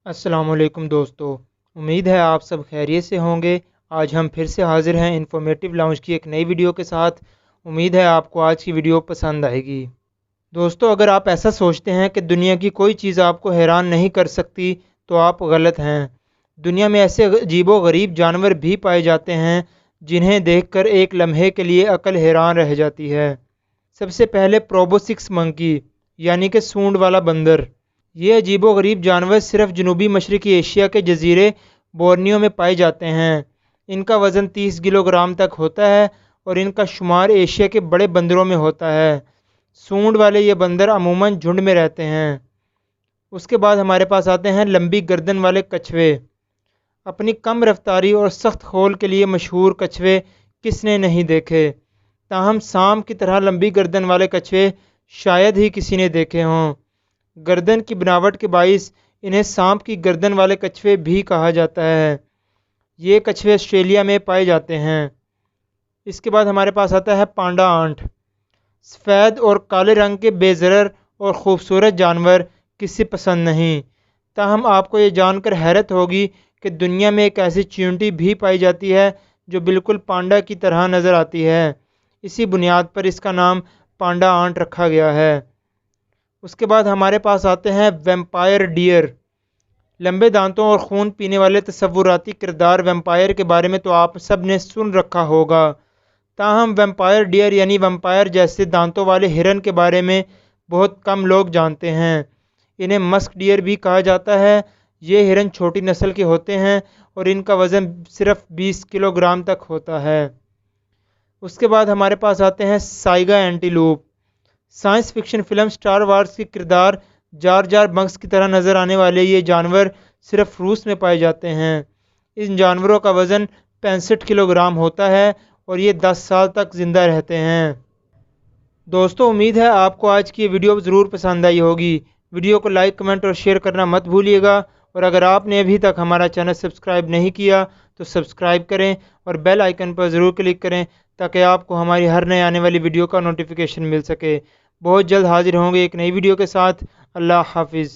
अस्सलाम वालेकुम दोस्तों। उम्मीद है आप सब खैरियत से होंगे। आज हम फिर से हाजिर हैं इन्फॉर्मेटिव लाउंज की एक नई वीडियो के साथ। उम्मीद है आपको आज की वीडियो पसंद आएगी। दोस्तों, अगर आप ऐसा सोचते हैं कि दुनिया की कोई चीज़ आपको हैरान नहीं कर सकती तो आप गलत हैं। दुनिया में ऐसे अजीबो गरीब जानवर भी पाए जाते हैं जिन्हें देखकर एक लम्हे के लिए अकल हैरान रह जाती है। सबसे पहले प्रोबोसिक्स मंकी यानी कि सूंड वाला बंदर। ये अजीबो गरीब जानवर सिर्फ जनूबी मशरक़ी एशिया के जजीरे बोर्नियो में पाए जाते हैं। इनका वज़न 30 किलोग्राम तक होता है और इनका शुमार एशिया के बड़े बंदरों में होता है। सूंड वाले ये बंदर अमूमन झुंड में रहते हैं। उसके बाद हमारे पास आते हैं लंबी गर्दन वाले कछुए। अपनी कम रफ्तारी और सख्त खोल के लिए मशहूर कछुए किसने नहीं देखे, ताहम सांप की तरह लंबी गर्दन वाले कछुए शायद ही किसी ने देखे हों। गर्दन की बनावट के बाइस इन्हें सांप की गर्दन वाले कछुए भी कहा जाता है। ये कछुए ऑस्ट्रेलिया में पाए जाते हैं। इसके बाद हमारे पास आता है पांडा आंट। सफ़ेद और काले रंग के बेज़रर और ख़ूबसूरत जानवर किसे पसंद नहीं, ताहम आपको ये जानकर हैरत होगी कि दुनिया में एक ऐसी चींटी भी पाई जाती है जो बिल्कुल पांडा की तरह नज़र आती है। इसी बुनियाद पर इसका नाम पांडा आंट रखा गया है। उसके बाद हमारे पास आते हैं वैम्पायर डियर। लंबे दांतों और खून पीने वाले तसव्वुराती किरदार वैम्पायर के बारे में तो आप सब ने सुन रखा होगा, ताहम वैम्पायर डियर यानी वैम्पायर जैसे दांतों वाले हिरन के बारे में बहुत कम लोग जानते हैं। इन्हें मस्क डियर भी कहा जाता है। ये हिरन छोटी नस्ल के होते हैं और इनका वज़न सिर्फ 20 किलोग्राम तक होता है। उसके बाद हमारे पास आते हैं saiga antelope. Science fiction film Star Wars के किरदार जार जार बंक्स की तरह नज़र आने वाले ये जानवर सिर्फ रूस में पाए जाते हैं। इन जानवरों का वज़न 65 किलोग्राम होता है और ये 10 साल तक ज़िंदा रहते हैं। दोस्तों, उम्मीद है आपको आज की वीडियो ज़रूर पसंद आई होगी। वीडियो को लाइक, कमेंट और शेयर करना मत भूलिएगा। और अगर आपने अभी तक हमारा चैनल सब्सक्राइब नहीं किया तो सब्सक्राइब करें और बेल आइकन पर ज़रूर क्लिक करें ताकि आपको हमारी हर नए आने वाली वीडियो का नोटिफिकेशन मिल सके। बहुत जल्द हाजिर होंगे एक नई वीडियो के साथ। अल्लाह हाफिज़।